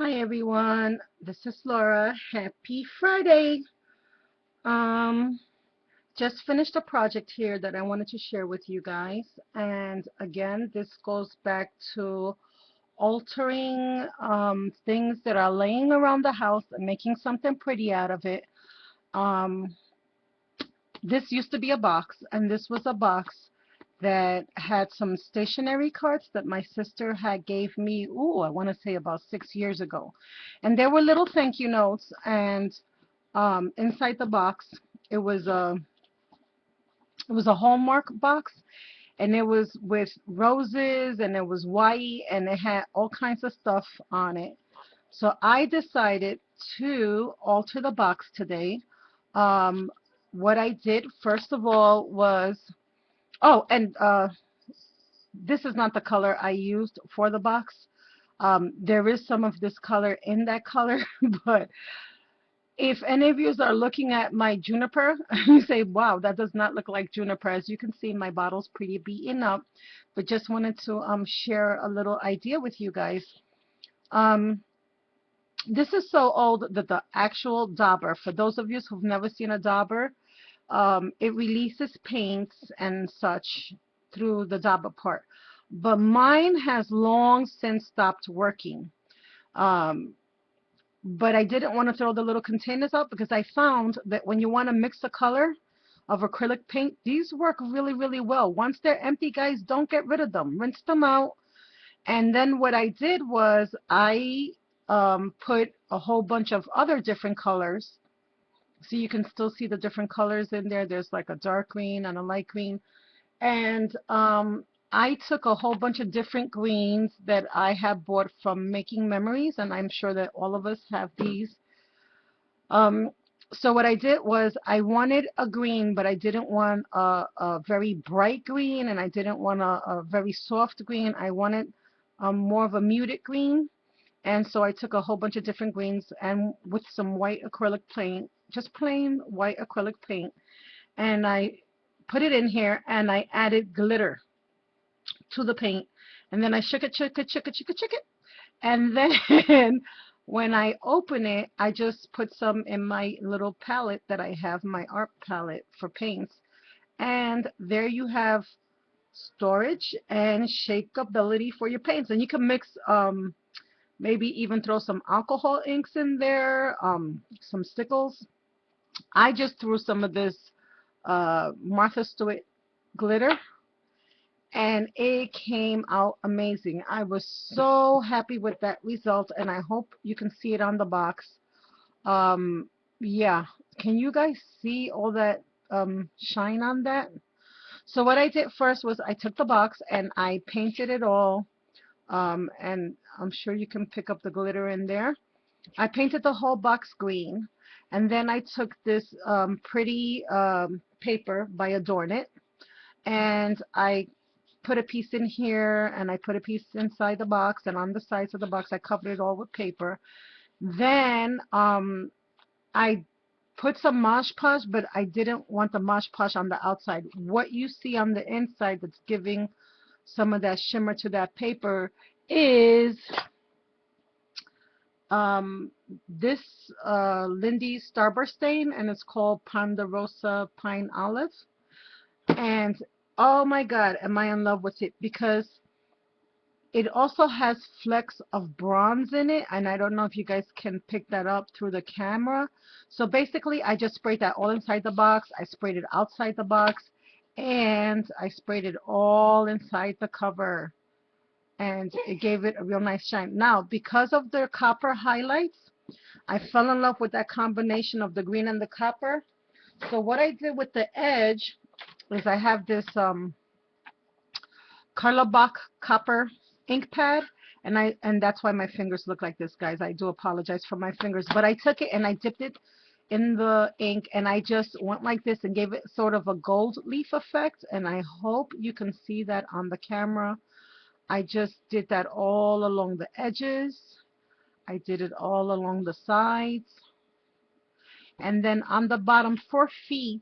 Hi everyone, this is Laura. Happy Friday. Um, just finished a project here that I wanted to share with you guys. And again, this goes back to altering things that are laying around the house and making something pretty out of it. Um, this used to be a box, and this was a box that had some stationery cards that my sister had gave me, ooh, I want to say about 6 years ago. And there were little thank you notes, and inside the box it was a Hallmark box, and it was with roses, and it was white, and it had all kinds of stuff on it. So I decided to alter the box today. um, what I did first of all was, oh, and this is not the color I used for the box. There is some of this color in that color, but if any of you are looking at my juniper, you say, wow, that does not look like juniper. As you can see, my bottle's pretty beaten up, but just wanted to share a little idea with you guys. Um, this is so old that the actual dauber, for those of you who've never seen a dauber, it releases paints and such through the dauber part. But mine has long since stopped working. Um, but I didn't want to throw the little containers out because I found that when you want to mix a color of acrylic paint, these work really, really well. Once they're empty, guys, don't get rid of them. Rinse them out. And then what I did was I put a whole bunch of other different colors. So you can still see the different colors in there. There's like a dark green and a light green. And I took a whole bunch of different greens that I have bought from Making Memories, and I'm sure that all of us have these. Um, so what I did was I wanted a green, but I didn't want a very bright green, and I didn't want a very soft green. I wanted more of a muted green. And so I took a whole bunch of different greens and with some white acrylic paint, just plain white acrylic paint, and I put it in here and I added glitter to the paint. And then I shook it, shook it, shook it, shook it, shook it. And then when I open it, I just put some in my little palette that I have, my art palette for paints. And there you have storage and shakeability for your paints. And you can mix, maybe even throw some alcohol inks in there, some stickles. I just threw some of this Martha Stewart glitter, and it came out amazing. I was so happy with that result, and I hope you can see it on the box. Um, yeah, can you guys see all that shine on that? So what I did first was I took the box and I painted it all, and I'm sure you can pick up the glitter in there. I painted the whole box green, and then I took this pretty paper by Adorn It, and I put a piece in here, and I put a piece inside the box, and on the sides of the box I covered it all with paper. Then I put some Mosh Posh, but I didn't want the Mosh Posh on the outside. What you see on the inside that's giving some of that shimmer to that paper is um, this Lindy Starburst stain, and it's called Ponderosa Pine Olive. And oh my God, am I in love with it, because it also has flecks of bronze in it, and I don't know if you guys can pick that up through the camera. So basically, I just sprayed that all inside the box. I sprayed it outside the box, and I sprayed it all inside the cover, and it gave it a real nice shine. Now, because of the copper highlights, I fell in love with that combination of the green and the copper. So what I did with the edge is I have this Carla Bach copper ink pad, and that's why my fingers look like this, guys. I do apologize for my fingers, but I took it and I dipped it in the ink, and I just went like this and gave it sort of a gold leaf effect, and I hope you can see that on the camera. I just did that all along the edges. I did it all along the sides, and then on the bottom 4 feet,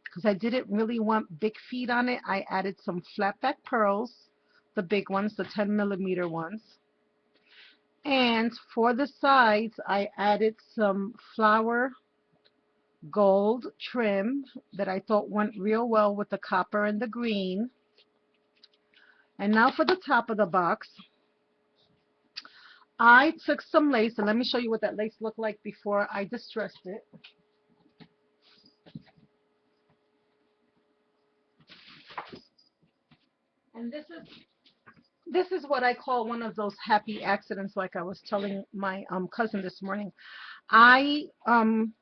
because I didn't really want big feet on it, I added some flat back pearls, the big ones, the 10 millimeter ones. And for the sides, I added some flower gold trim that I thought went real well with the copper and the green. And now for the top of the box, I took some lace, and let me show you what that lace looked like before I distressed it. And this is what I call one of those happy accidents, like I was telling my cousin this morning. I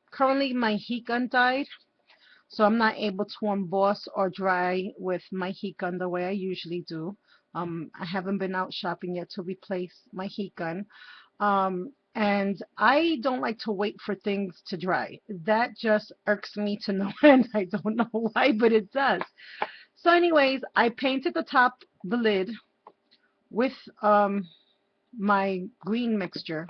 currently my heat gun died, so I'm not able to emboss or dry with my heat gun the way I usually do. I haven't been out shopping yet to replace my heat gun. And I don't like to wait for things to dry. That just irks me to no end. I don't know why, but it does. So anyways, I painted the top, the lid, with my green mixture.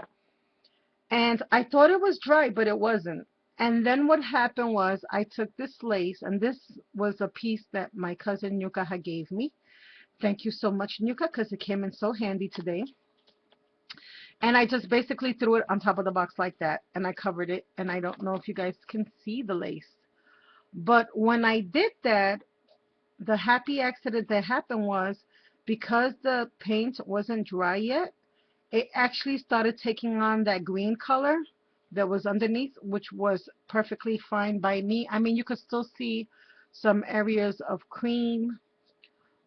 And I thought it was dry, but it wasn't. And then what happened was I took this lace, and this was a piece that my cousin Nuka had gave me. Thank you so much, Nuka, because it came in so handy today. And I just basically threw it on top of the box like that, and I covered it. And I don't know if you guys can see the lace. But when I did that, the happy accident that happened was because the paint wasn't dry yet, it actually started taking on that green color that was underneath, which was perfectly fine by me. I mean, you could still see some areas of cream,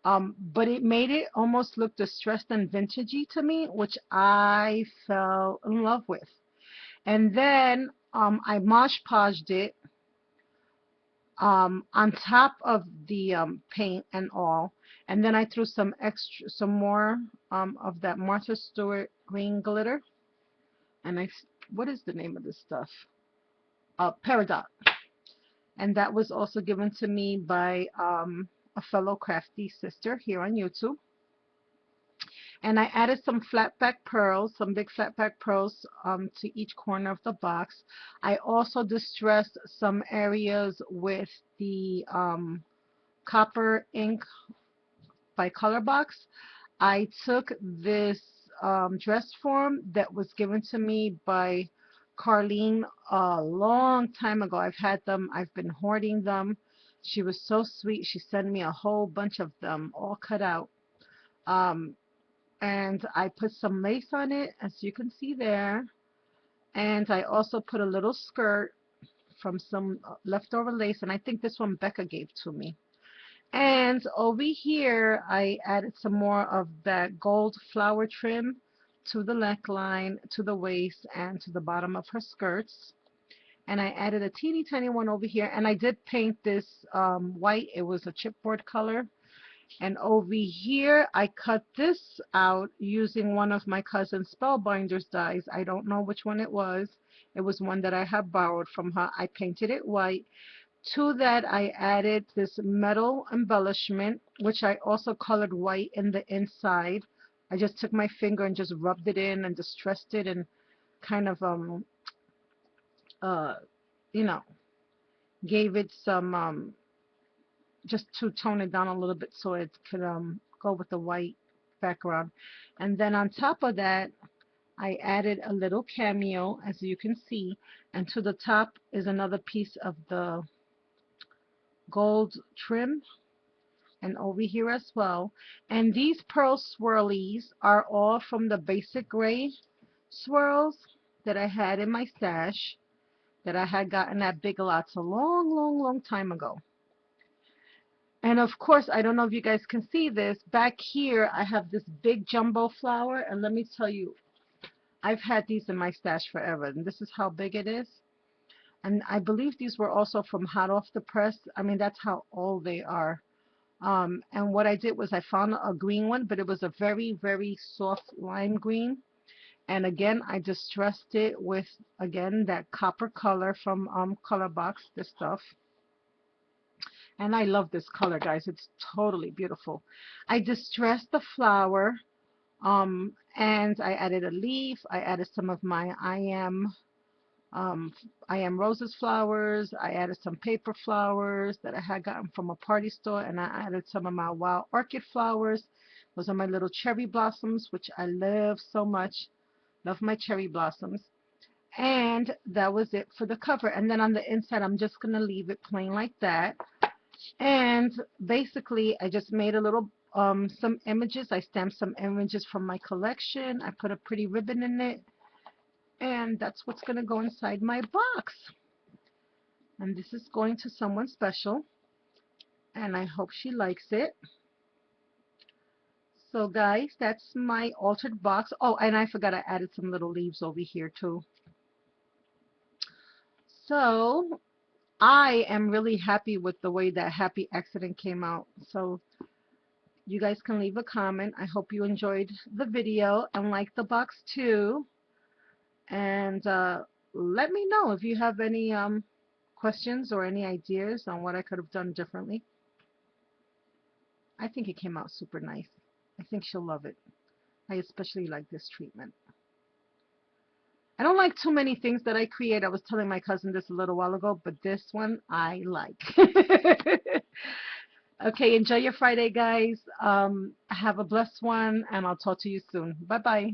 but it made it almost look distressed and vintagey to me, which I fell in love with. And then I Mosh Podged it on top of the paint and all. And then I threw some more of that Martha Stewart green glitter. And what is the name of this stuff? Peridot. And that was also given to me by a fellow crafty sister here on YouTube. And I added some flat back pearls, some big flat back pearls to each corner of the box. I also distressed some areas with the copper ink by Colorbox. I took this dress form that was given to me by Carlene a long time ago. I've had them, I've been hoarding them. She was so sweet. She sent me a whole bunch of them all cut out. Um, and I put some lace on it, as you can see there. And I also put a little skirt from some leftover lace, and I think this one Becca gave to me. And over here, I added some more of that gold flower trim to the neckline, to the waist, and to the bottom of her skirts. And I added a teeny tiny one over here, and I did paint this white. It was a chipboard color. And over here, I cut this out using one of my cousin's Spellbinders dies. I don't know which one it was. It was one that I had borrowed from her. I painted it white. To that, I added this metal embellishment, which I also colored white in the inside. I just took my finger and just rubbed it in and distressed it and kind of, uh, you know, gave it some, just to tone it down a little bit so it could go with the white background. And then on top of that, I added a little cameo, as you can see, and to the top is another piece of the gold trim, and over here as well. And these pearl swirlies are all from the basic gray swirls that I had in my stash that I had gotten at Big Lots a long, long, long time ago. And of course, I don't know if you guys can see this. Back here, I have this big jumbo flower. And let me tell you, I've had these in my stash forever. And this is how big it is. And I believe these were also from hot off the press. I mean, that's how old they are. And what I did was I found a green one, but it was a very, very soft lime green. And again, I distressed it with, again, that copper color from Colorbox, this stuff. And I love this color, guys. It's totally beautiful. I distressed the flower, and I added a leaf. I added some of my I am roses flowers. I added some paper flowers that I had gotten from a party store, and I added some of my wild orchid flowers. Those are my little cherry blossoms, which I love so much. Love my cherry blossoms. And that was it for the cover. And then on the inside, I'm just going to leave it plain like that. And basically, I just made a little, some images. I stamped some images from my collection. I put a pretty ribbon in it. And that's what's going to go inside my box. And this is going to someone special. And I hope she likes it. So guys, that's my altered box. Oh, and I forgot I added some little leaves over here too. So I am really happy with the way that Happy Accident came out. So you guys can leave a comment. I hope you enjoyed the video and liked the box too. And let me know if you have any questions or any ideas on what I could have done differently. I think it came out super nice. I think she'll love it. I especially like this treatment. I don't like too many things that I create. I was telling my cousin this a little while ago, but this one I like. Okay, enjoy your Friday, guys. Have a blessed one, and I'll talk to you soon. Bye-bye.